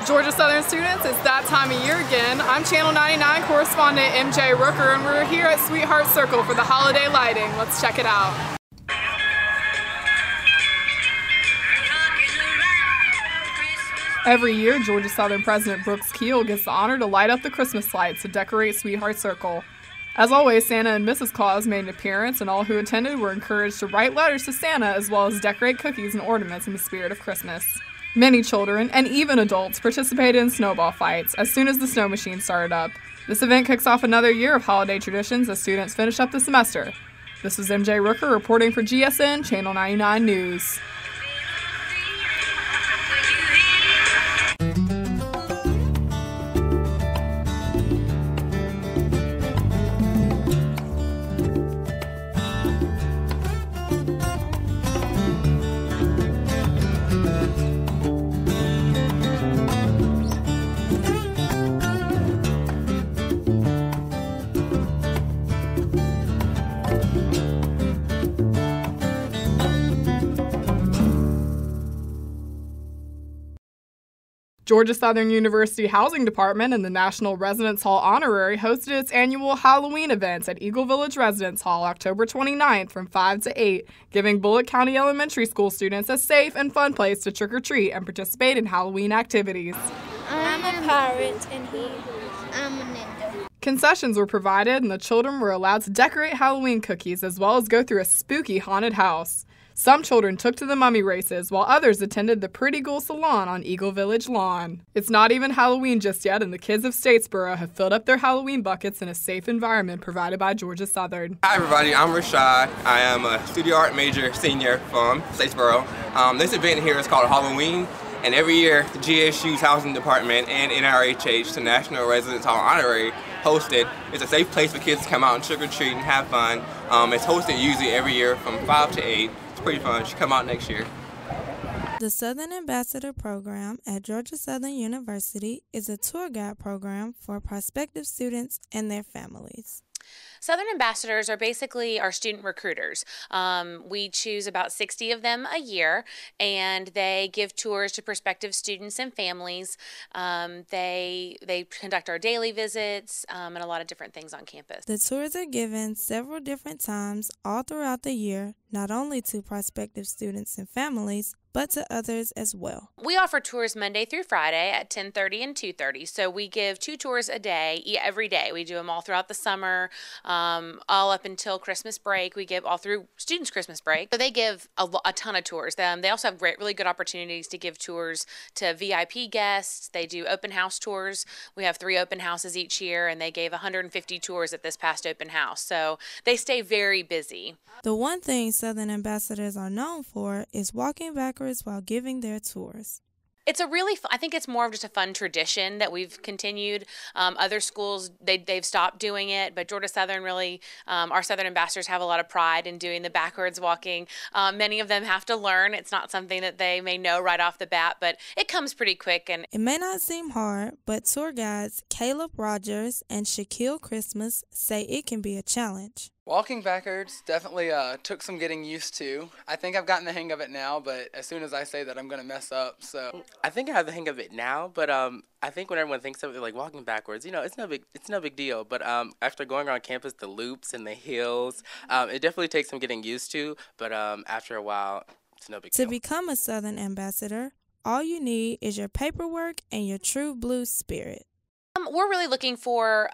Georgia Southern students, it's that time of year again. I'm Channel 99 correspondent MJ Rooker, and we're here at Sweetheart Circle for the holiday lighting. Let's check it out. Every year, Georgia Southern President Brooks Keel gets the honor to light up the Christmas lights to decorate Sweetheart Circle. As always, Santa and Mrs. Claus made an appearance, and all who attended were encouraged to write letters to Santa as well as decorate cookies and ornaments in the spirit of Christmas. Many children, and even adults, participated in snowball fights as soon as the snow machine started up. This event kicks off another year of holiday traditions as students finish up the semester. This is MJ Rooker reporting for GSN Channel 99 News. Georgia Southern University Housing Department and the National Residence Hall Honorary hosted its annual Halloween events at Eagle Village Residence Hall October 29th from 5 to 8, giving Bullock County Elementary School students a safe and fun place to trick-or-treat and participate in Halloween activities. I'm a pirate and I'm a ninja. Concessions were provided and the children were allowed to decorate Halloween cookies as well as go through a spooky haunted house. Some children took to the mummy races, while others attended the Pretty Ghoul Salon on Eagle Village lawn. It's not even Halloween just yet, and the kids of Statesboro have filled up their Halloween buckets in a safe environment provided by Georgia Southern. Hi everybody, I'm Rashad. I am a studio art major senior from Statesboro. This event here is called Halloween, and every year the GSU's Housing Department and NRHH, the National Residence Hall Honorary, host it. It's a safe place for kids to come out and trick-or-treat and have fun. It's hosted usually every year from 5 to 8. Pretty fun. You should come out next year. The Southern Ambassador Program at Georgia Southern University is a tour guide program for prospective students and their families. Southern Ambassadors are basically our student recruiters. We choose about 60 of them a year, and they give tours to prospective students and families. They conduct our daily visits and a lot of different things on campus. The tours are given several different times all throughout the year, not only to prospective students and families, but to others as well. We offer tours Monday through Friday at 10:30 and 2:30. So we give 2 tours a day, every day. We do them all throughout the summer, all up until Christmas break. We give all through students' Christmas break. So they give a ton of tours. They also have really good opportunities to give tours to VIP guests. They do open house tours. We have 3 open houses each year, and they gave 150 tours at this past open house. So they stay very busy. The one thing Southern Ambassadors are known for is walking backwards while giving their tours. It's I think it's more of just a fun tradition that we've continued. Other schools, they've stopped doing it, but Georgia Southern really, our Southern Ambassadors have a lot of pride in doing the backwards walking. Many of them have to learn. It's not something that they may know right off the bat, but it comes pretty quick. And it may not seem hard, but tour guides Caleb Rogers and Shaquille Christmas say it can be a challenge. Walking backwards definitely took some getting used to. I think I've gotten the hang of it now, but as soon as I say that, I'm going to mess up. So I think I have the hang of it now, but I think when everyone thinks of it like walking backwards, it's no big deal. But after going around campus, the loops and the hills, it definitely takes some getting used to. But after a while, it's no big deal. To become a Southern Ambassador, all you need is your paperwork and your true blue spirit. We're really looking for,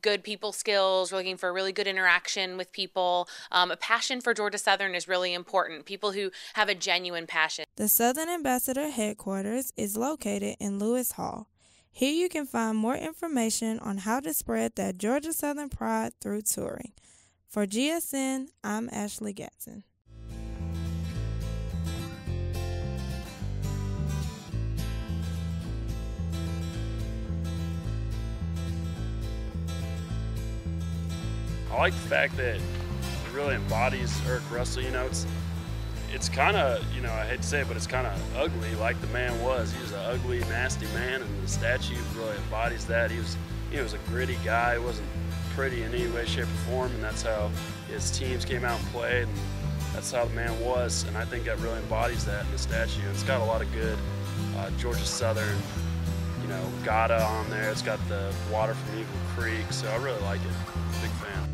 good people skills. We're looking for really good interaction with people. A passion for Georgia Southern is really important. People who have a genuine passion. The Southern Ambassador headquarters is located in Lewis Hall. Here you can find more information on how to spread that Georgia Southern pride through touring. For GSN, I'm Ashley Gatson. I like the fact that it really embodies Eric Russell. It's kind of, I hate to say it, but it's kind of ugly like the man was. He was an ugly, nasty man, and the statue really embodies that. He was a gritty guy. He wasn't pretty in any way, shape, or form, and that's how his teams came out and played, and that's how the man was, and I think that really embodies that in the statue. It's got a lot of good Georgia Southern, Gata on there. It's got the water from Eagle Creek, so I really like it. Big fan.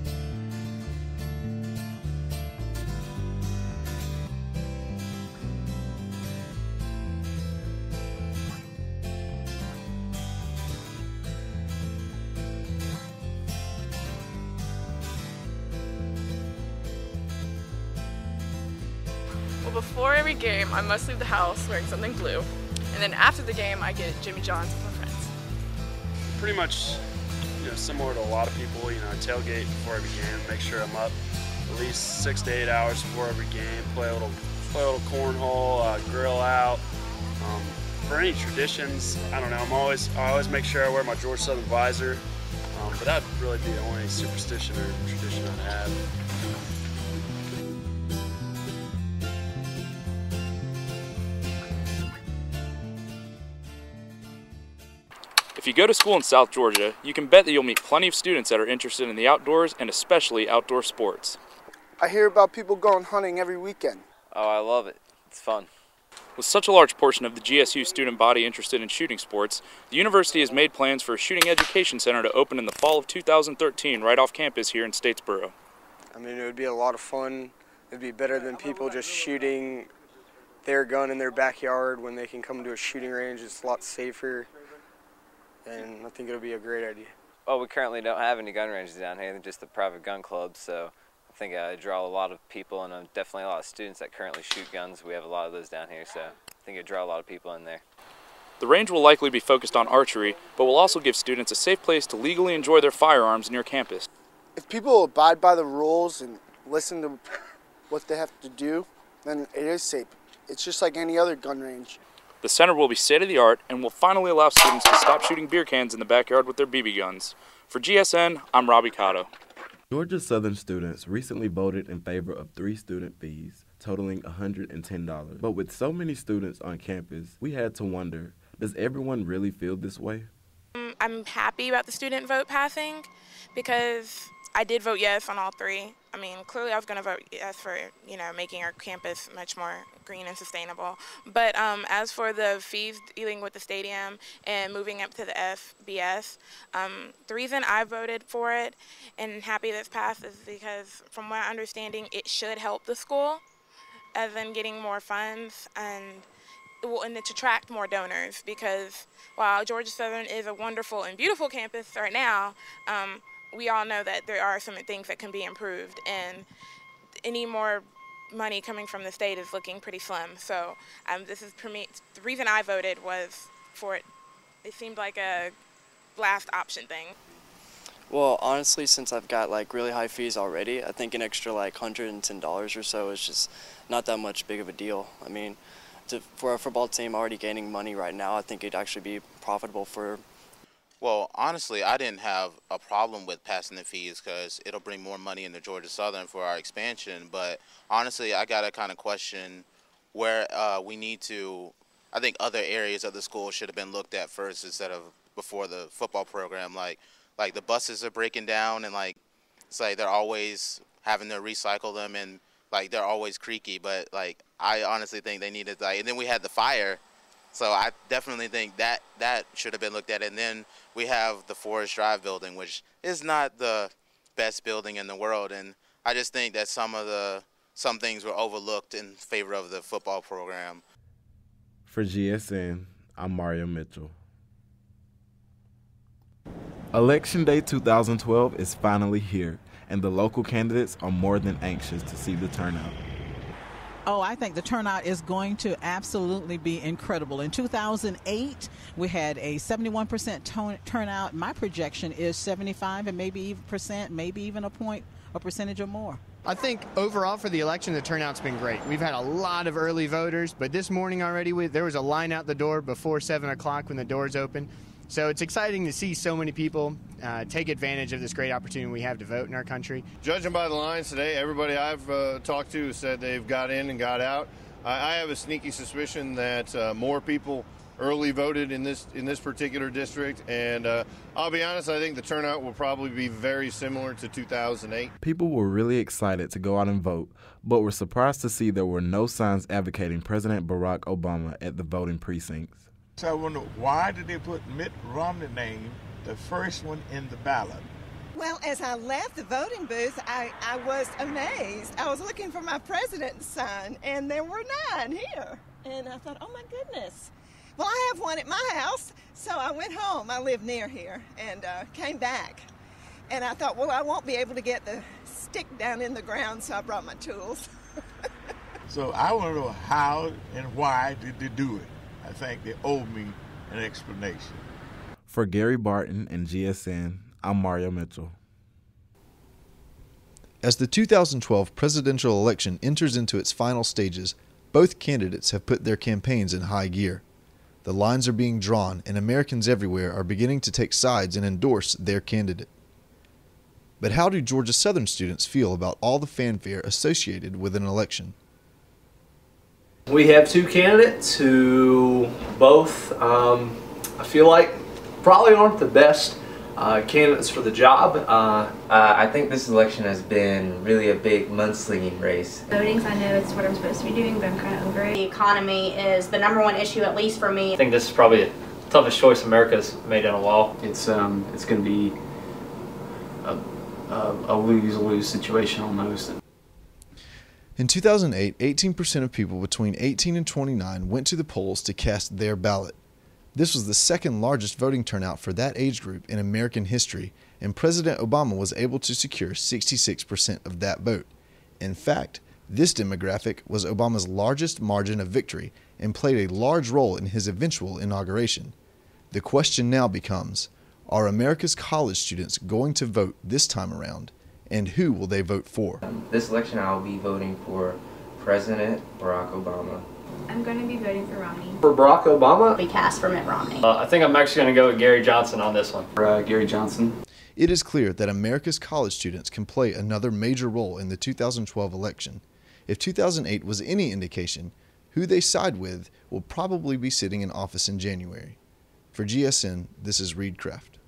Well, before every game, I must leave the house wearing something blue. And then after the game, I get Jimmy John's with my friends. Pretty much, similar to a lot of people, I tailgate before every game, make sure I'm up at least 6 to 8 hours before every game, play a little cornhole, grill out. For any traditions, I don't know, I always make sure I wear my Georgia Southern visor, but that'd really be the only superstition or tradition I'd have. If you go to school in South Georgia, you can bet that you'll meet plenty of students that are interested in the outdoors and especially outdoor sports. I hear about people going hunting every weekend. Oh, I love it. It's fun. With such a large portion of the GSU student body interested in shooting sports, the university has made plans for a shooting education center to open in the fall of 2013 right off campus here in Statesboro. I mean, it would be a lot of fun. It'd be better than people just shooting their gun in their backyard when they can come to a shooting range. It's a lot safer. And I think it'll be a great idea. Well, we currently don't have any gun ranges down here, just the private gun clubs, so I think I draw a lot of people and definitely a lot of students that currently shoot guns. We have a lot of those down here, so I think it'd draw a lot of people in there. The range will likely be focused on archery, but will also give students a safe place to legally enjoy their firearms near campus. If people abide by the rules and listen to what they have to do, then it is safe. It's just like any other gun range. The center will be state-of-the-art and will finally allow students to stop shooting beer cans in the backyard with their BB guns. For GSN, I'm Robbie Cotto. Georgia Southern students recently voted in favor of 3 student fees, totaling $110. But with so many students on campus, we had to wonder, does everyone really feel this way? I'm happy about the student vote passing because I did vote yes on all 3. I mean, clearly I was going to vote yes for, making our campus much more green and sustainable. But as for the fees dealing with the stadium and moving up to the FBS, the reason I voted for it and happy this passed is because from my understanding, it should help the school as in getting more funds and to attract more donors because while Georgia Southern is a wonderful and beautiful campus right now, we all know that there are some things that can be improved, and any more money coming from the state is looking pretty slim. So this is for me. The reason I voted was for it. It seemed like a last option thing. Well, honestly, since I've got really high fees already, I think an extra $110 or so is just not that much big of a deal. I mean, for a football team already gaining money right now, I think it'd actually be profitable for. Well, honestly, I didn't have a problem with passing the fees because it'll bring more money into Georgia Southern for our expansion. But honestly, I got to kind of question where we need to. I think other areas of the school should have been looked at first instead of before the football program. Like the buses are breaking down and it's like they're always having to recycle them and they're always creaky. But I honestly think they needed and then we had the fire. So I definitely think that should have been looked at. And then we have the Forest Drive building, which is not the best building in the world. And I just think that some things were overlooked in favor of the football program. For GSN, I'm Mario Mitchell. Election Day 2012 is finally here, and the local candidates are more than anxious to see the turnout. Oh, I think the turnout is going to absolutely be incredible. In 2008, we had a 71% turnout. My projection is 75 and maybe even a percentage or more. I think overall for the election, the turnout's been great. We've had a lot of early voters, but this morning already there was a line out the door before 7 o'clock when the doors open. So it's exciting to see so many people take advantage of this great opportunity we have to vote in our country. Judging by the lines today, everybody I've talked to said they've got in and got out. I have a sneaky suspicion that more people early voted in this particular district, and I'll be honest, I think the turnout will probably be very similar to 2008. People were really excited to go out and vote, but were surprised to see there were no signs advocating President Barack Obama at the voting precincts. So I wonder, why did they put Mitt Romney's name, the first one, in the ballot? Well, as I left the voting booth, I was amazed. I was looking for my president's sign, and there were none here. And I thought, oh my goodness. Well, I have one at my house, so I went home. I live near here, and came back. And I thought, well, I won't be able to get the stick down in the ground, so I brought my tools. So I want to know how and why did they do it. I think they owe me an explanation. For Gary Barton and GSN, I'm Mario Mitchell. As the 2012 presidential election enters into its final stages, both candidates have put their campaigns in high gear. The lines are being drawn, and Americans everywhere are beginning to take sides and endorse their candidate. But how do Georgia Southern students feel about all the fanfare associated with an election? We have two candidates who both, I feel like, probably aren't the best candidates for the job. I think this election has been really a big mudslinging race. Voting, I know it's what I'm supposed to be doing, but I'm kind of over it. The economy is the #1 issue, at least for me. I think this is probably the toughest choice America's made in a while. It's going to be a lose-lose situation almost. In 2008, 18% of people between 18 and 29 went to the polls to cast their ballot. This was the second largest voting turnout for that age group in American history, and President Obama was able to secure 66% of that vote. In fact, this demographic was Obama's largest margin of victory and played a large role in his eventual inauguration. The question now becomes, are America's college students going to vote this time around, and who will they vote for? This election I'll be voting for President Barack Obama. I'm going to be voting for Romney. For Barack Obama? We cast for Mitt Romney. I think I'm actually going to go with Gary Johnson on this one. Gary Johnson. It is clear that America's college students can play another major role in the 2012 election. If 2008 was any indication, who they side with will probably be sitting in office in January. For GSN, this is Reed Kraft.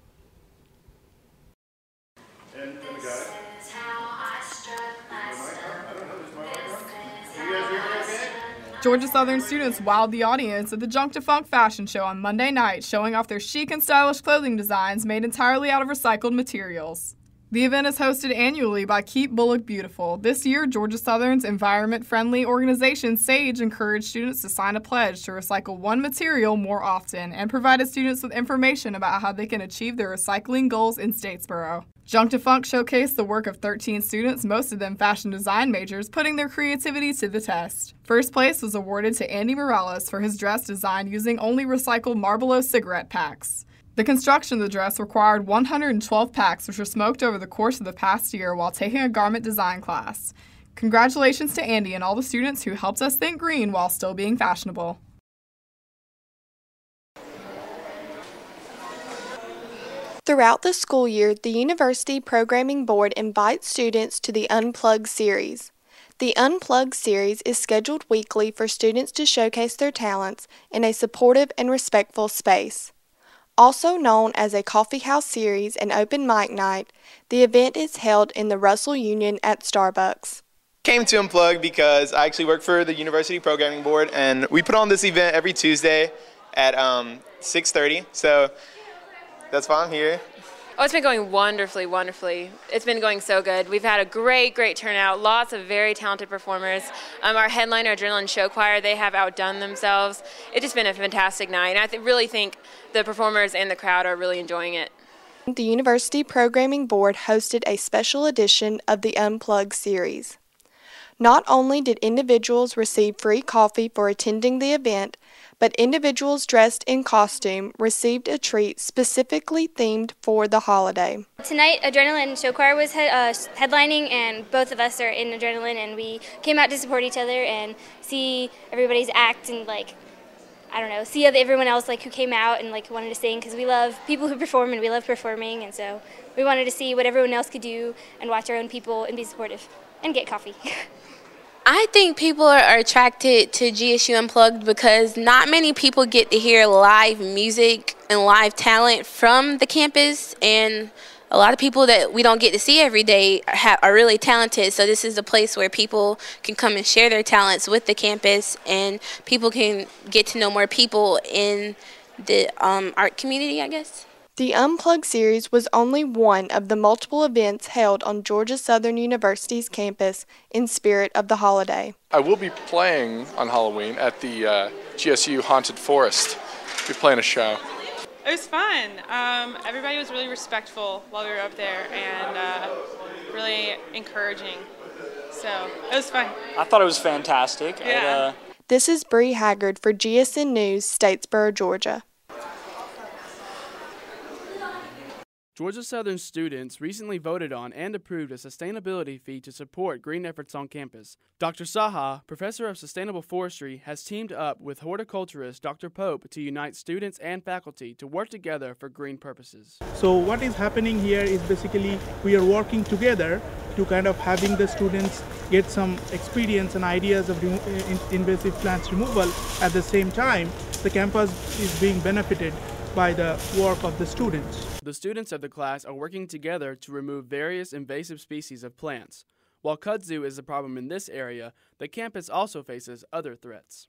Georgia Southern students wowed the audience at the Junk to Funk fashion show on Monday night, showing off their chic and stylish clothing designs made entirely out of recycled materials. The event is hosted annually by Keep Bullock Beautiful. This year, Georgia Southern's environment-friendly organization, SAGE, encouraged students to sign a pledge to recycle one material more often and provided students with information about how they can achieve their recycling goals in Statesboro. Junk to Funk showcased the work of 13 students, most of them fashion design majors, putting their creativity to the test. First place was awarded to Andy Morales for his dress designed using only recycled Marlboro cigarette packs. The construction of the dress required 112 packs, which were smoked over the course of the past year while taking a garment design class. Congratulations to Andy and all the students who helped us think green while still being fashionable. Throughout the school year, the University Programming Board invites students to the Unplugged series. The Unplugged series is scheduled weekly for students to showcase their talents in a supportive and respectful space. Also known as a coffee house series and open mic night, the event is held in the Russell Union at Starbucks. Came to Unplugged because I actually work for the University Programming Board, and we put on this event every Tuesday at 6:30, so that's why I'm here. Oh, it's been going wonderfully. It's been going so good. We've had a great turnout, lots of very talented performers. Our headliner, Adrenaline Show Choir, they have outdone themselves. It's just been a fantastic night, and I really think the performers and the crowd are really enjoying it. The University Programming Board hosted a special edition of the Unplugged series. Not only did individuals receive free coffee for attending the event, but individuals dressed in costume received a treat specifically themed for the holiday. Tonight, Adrenaline Show Choir was headlining, and both of us are in Adrenaline, and we came out to support each other and see everybody's act and, see everyone else, who came out and, wanted to sing, because we love people who perform and we love performing, and so we wanted to see what everyone else could do and watch our own people and be supportive and get coffee. I think people are attracted to GSU Unplugged because not many people get to hear live music and live talent from the campus, and a lot of people that we don't get to see every day are really talented. So this is a place where people can come and share their talents with the campus, and people can get to know more people in the art community, I guess. The Unplugged series was only one of the multiple events held on Georgia Southern University's campus in spirit of the holiday. I will be playing on Halloween at the GSU Haunted Forest. We'll be playing a show. It was fun. Everybody was really respectful while we were up there and really encouraging. So it was fun. I thought it was fantastic. Yeah. This is Bree Haggard for GSN News, Statesboro, Georgia. Georgia Southern students recently voted on and approved a sustainability fee to support green efforts on campus. Dr. Saha, professor of sustainable forestry, has teamed up with horticulturist Dr. Pope to unite students and faculty to work together for green purposes. So what is happening here is basically we are working together to kind of having the students get some experience and ideas of invasive plants removal. At the same time, the campus is being benefited by the work of the students. The students of the class are working together to remove various invasive species of plants. While kudzu is a problem in this area, the campus also faces other threats.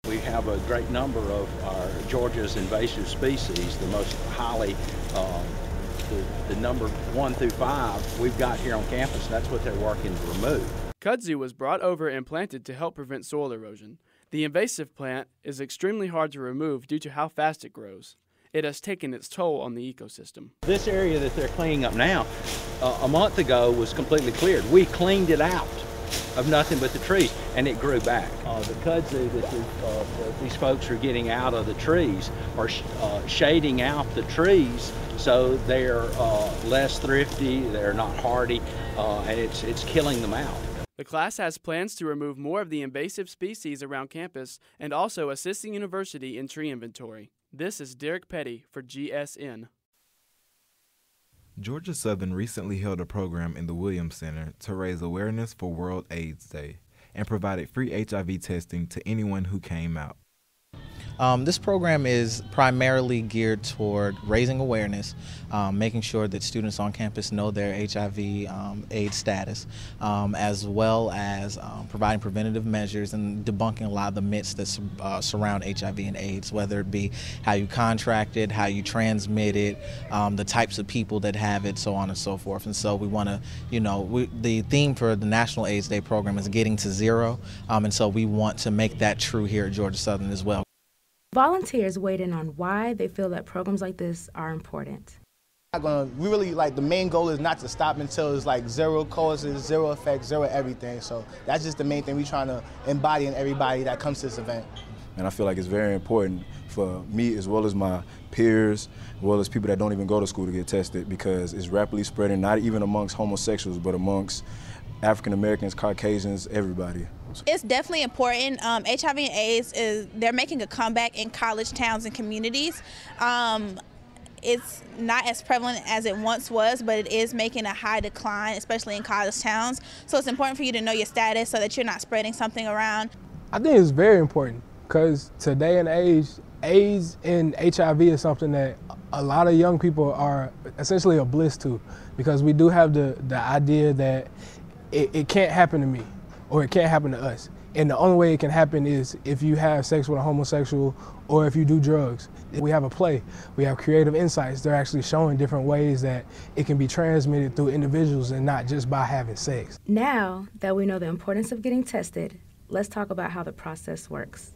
We have a great number of our Georgia's invasive species, the most highly, the number 1 through 5 we've got here on campus. That's what they're working to remove. Kudzu was brought over and planted to help prevent soil erosion. The invasive plant is extremely hard to remove due to how fast it grows. It has taken its toll on the ecosystem. This area that they're cleaning up now, a month ago was completely cleared. We cleaned it out of nothing but the trees, and it grew back. The kudzu that these folks are getting out of the trees are shading out the trees so they're less thrifty, they're not hardy, and it's killing them out. The class has plans to remove more of the invasive species around campus and also assist the university in tree inventory. This is Derek Petty for GSN. Georgia Southern recently held a program in the Williams Center to raise awareness for World AIDS Day and provided free HIV testing to anyone who came out. This program is primarily geared toward raising awareness, making sure that students on campus know their HIV AIDS status, as well as providing preventative measures and debunking a lot of the myths that surround HIV and AIDS, whether it be how you contract it, how you transmit it, the types of people that have it, so on and so forth. And so we want to, the theme for the National AIDS Day program is getting to zero, and so we want to make that true here at Georgia Southern as well. Volunteers weighed in on why they feel that programs like this are important. We really, the main goal is not to stop until it's zero causes, zero effects, zero everything. So that's just the main thing we're trying to embody in everybody that comes to this event. And I feel like it's very important for me as well as my peers, as well as people that don't even go to school to get tested, because it's rapidly spreading, not even amongst homosexuals, but amongst African Americans, Caucasians, everybody. It's definitely important. HIV and AIDS they're making a comeback in college towns and communities. It's not as prevalent as it once was, but it is making a high decline, especially in college towns. So it's important for you to know your status so that you're not spreading something around. I think it's very important because today and age, AIDS and HIV is something that a lot of young people are essentially a bliss to, because we do have the idea that it can't happen to me, or it can't happen to us. And the only way it can happen is if you have sex with a homosexual or if you do drugs. We have a play, we have creative insights. They're actually showing different ways that it can be transmitted through individuals and not just by having sex. Now that we know the importance of getting tested, let's talk about how the process works.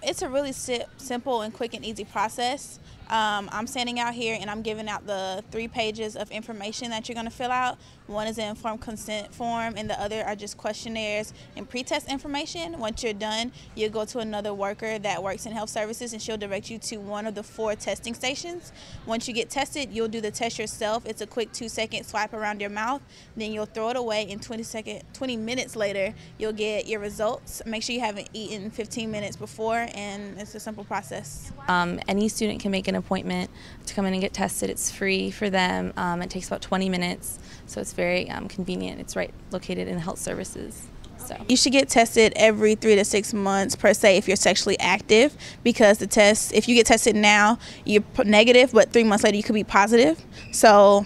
It's a really simple and quick and easy process. I'm standing out here and I'm giving out the 3 pages of information that you're going to fill out. One is an informed consent form and the other are just questionnaires and pre-test information. Once you're done, you'll go to another worker that works in health services and she'll direct you to one of the 4 testing stations. Once you get tested, you'll do the test yourself. It's a quick 2-second swipe around your mouth. Then you'll throw it away and 20 minutes later, you'll get your results. Make sure you haven't eaten 15 minutes before, and it's a simple process. Any student can make an appointment to come in and get tested. It's free for them. It takes about 20 minutes, so it's very convenient. It's right located in health services. So you should get tested every 3 to 6 months per se if you're sexually active, because the test, if you get tested now, you're negative, but 3 months later you could be positive. So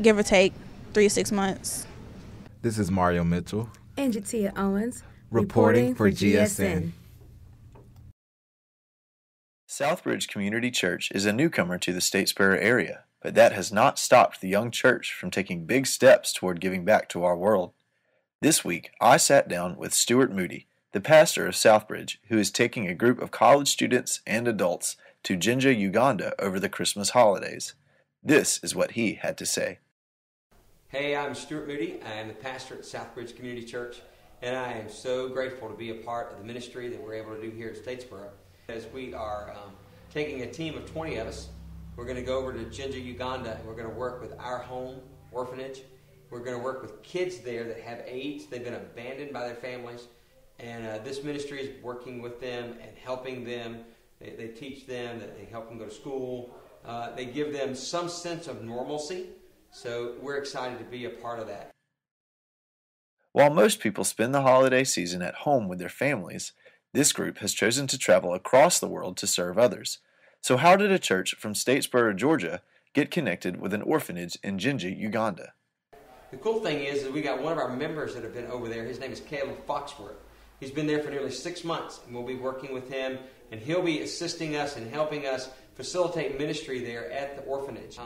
give or take 3 to 6 months. This is Mario Mitchell and Jatia Owens reporting for GSN. Southbridge Community Church is a newcomer to the Statesboro area, but that has not stopped the young church from taking big steps toward giving back to our world. This week, I sat down with Stuart Moody, the pastor of Southbridge, who is taking a group of college students and adults to Jinja, Uganda over the Christmas holidays. This is what he had to say. Hey, I'm Stuart Moody. I am the pastor at Southbridge Community Church, and I am so grateful to be a part of the ministry that we're able to do here at Statesboro. As we are taking a team of 20 of us, we're going to go over to Jinja, Uganda, and we're going to work with our home orphanage. We're going to work with kids there that have AIDS. They've been abandoned by their families, and this ministry is working with them and helping them. They teach them, that they help them go to school. They give them some sense of normalcy, so we're excited to be a part of that. While most people spend the holiday season at home with their families, this group has chosen to travel across the world to serve others. So how did a church from Statesboro, Georgia, get connected with an orphanage in Jinja, Uganda? The cool thing is we got one of our members that have been over there. His name is Caleb Foxworth. He's been there for nearly 6 months, and we'll be working with him, and he'll be assisting us and helping us facilitate ministry there at the orphanage.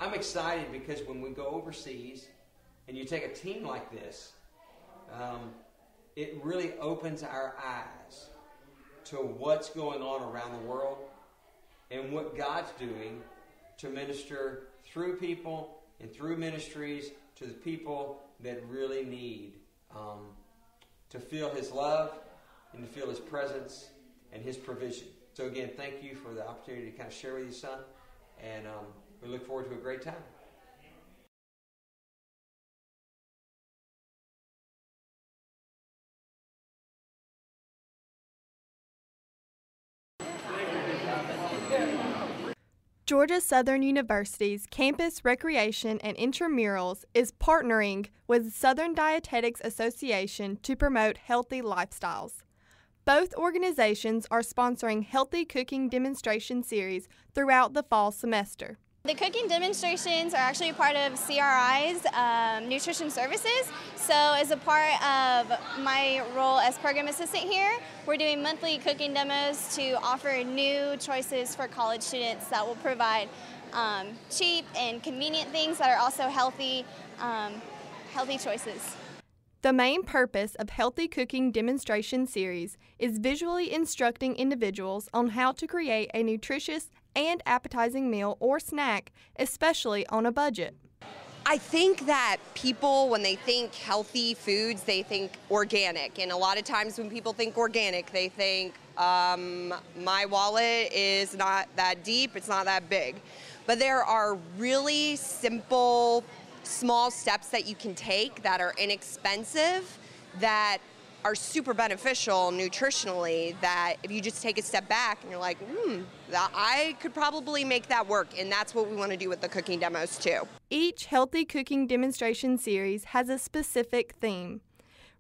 I'm excited because when we go overseas and you take a team like this, it really opens our eyes to what's going on around the world and what God's doing to minister through people and through ministries to the people that really need to feel His love and to feel His presence and His provision. So again, thank you for the opportunity to kind of share with you, son, and we look forward to a great time. Georgia Southern University's Campus Recreation and Intramurals is partnering with Southern Dietetics Association to promote healthy lifestyles. Both organizations are sponsoring healthy cooking demonstration series throughout the fall semester. The cooking demonstrations are actually a part of CRI's nutrition services. So as a part of my role as program assistant here, we're doing monthly cooking demos to offer new choices for college students that will provide cheap and convenient things that are also healthy choices. The main purpose of Healthy Cooking Demonstration Series is visually instructing individuals on how to create a nutritious and appetizing meal or snack, especially on a budget. I think that people, when they think healthy foods, they think organic. And a lot of times when people think organic, they think my wallet is not that deep, it's not that big. But there are really simple, small steps that you can take that are inexpensive, that are super beneficial nutritionally, that if you just take a step back and you're like, I could probably make that work. And that's what we want to do with the cooking demos too. Each Healthy Cooking Demonstration Series has a specific theme.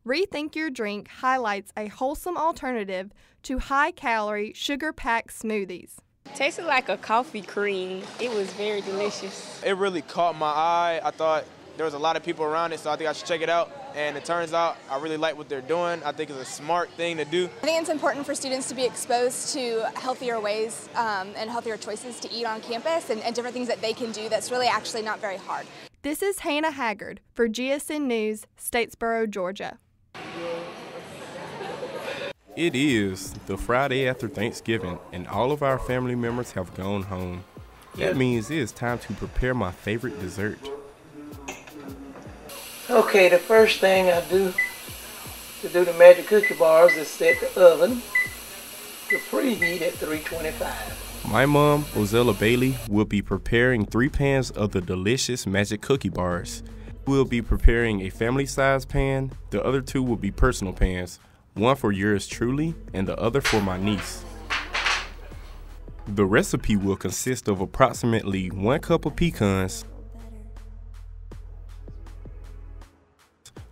Rethink Your Drink highlights a wholesome alternative to high-calorie, sugar-packed smoothies. Tasted like a coffee cream. It was very delicious. It really caught my eye. I thought there was a lot of people around it, so I think I should check it out. And it turns out I really like what they're doing. I think it's a smart thing to do. I think it's important for students to be exposed to healthier ways and healthier choices to eat on campus and different things that they can do that's really actually not very hard. This is Hannah Haggard for GSN News, Statesboro, Georgia. It is the Friday after Thanksgiving, and all of our family members have gone home. That means it is time to prepare my favorite dessert. Okay, the first thing I do to do the magic cookie bars is set the oven to preheat at 325. My mom, Ozella Bailey, will be preparing 3 pans of the delicious magic cookie bars. We'll be preparing a family-sized pan. The other 2 will be personal pans, one for yours truly and the other for my niece. The recipe will consist of approximately 1 cup of pecans,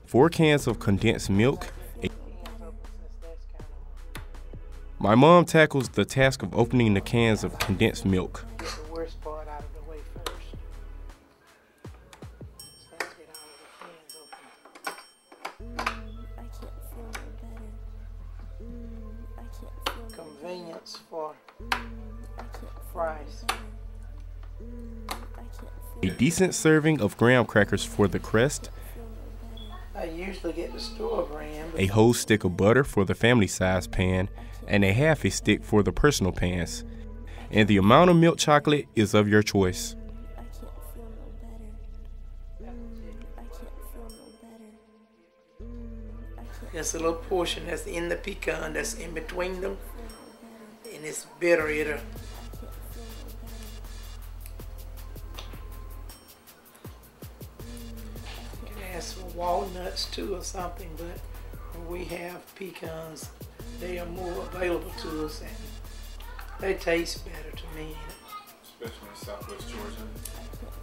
4 cans of condensed milk. My mom tackles the task of opening the cans of condensed milk. Get the worst part out of the way first. So let's get all of the cans open. Convenience for price. A decent serving of graham crackers for the crust, I usually get the store brand. a whole stick of butter for the family size pan, and a half a stick for the personal pans. And the amount of milk chocolate is of your choice. There's a little portion that's in the pecan that's in between them, and it's bitter. You can ask for walnuts too or something, but when we have pecans, they are more available to us and they taste better to me. Especially in Southwest Georgia.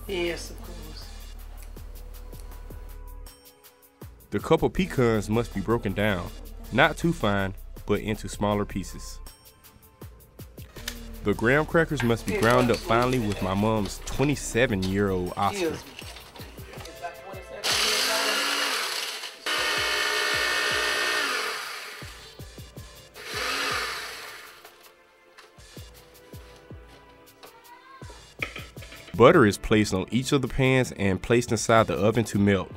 Yes, of course. The cup of pecans must be broken down, not too fine, but into smaller pieces. The graham crackers must be ground up finely with my mom's 27-year-old Oscar. Butter is placed on each of the pans and placed inside the oven to melt.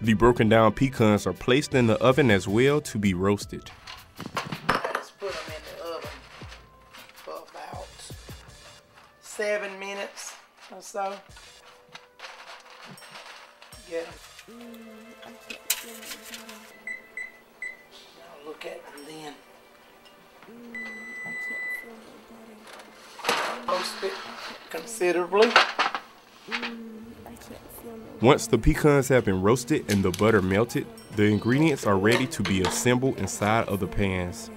The broken down pecans are placed in the oven as well to be roasted. Let's put them in the oven for about 7 minutes or so. Get them. Now look at them then. Roast it considerably. Once the pecans have been roasted and the butter melted, the ingredients are ready to be assembled inside of the pans.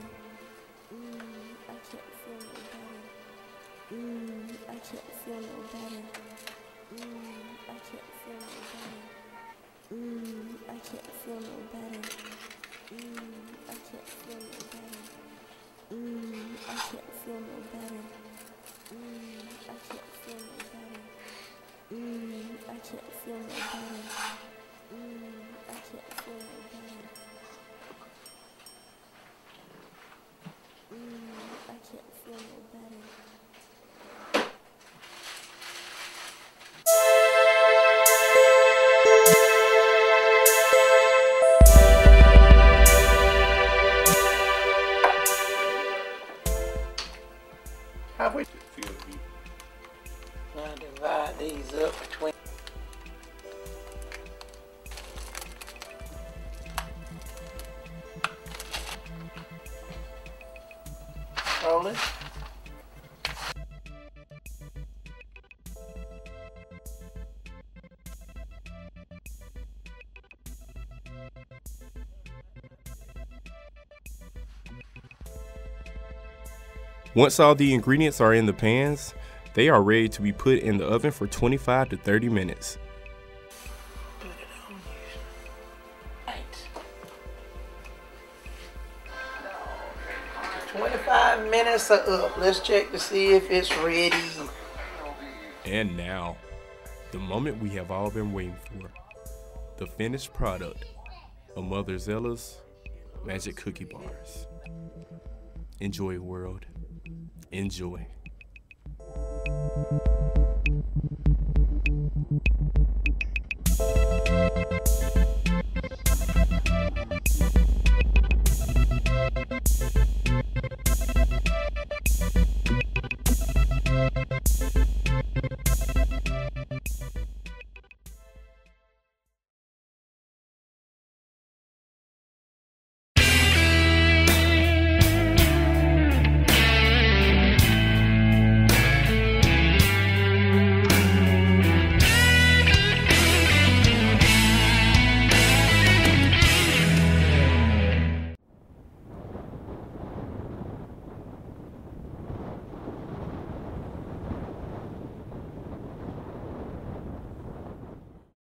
How we now divide these up between. Roll it. Once all the ingredients are in the pans, they are ready to be put in the oven for 25 to 30 minutes. 25 minutes are up. Let's check to see if it's ready. And now, the moment we have all been waiting for. The finished product of Mother Zella's Magic Cookie Bars. Enjoy, world. Enjoy.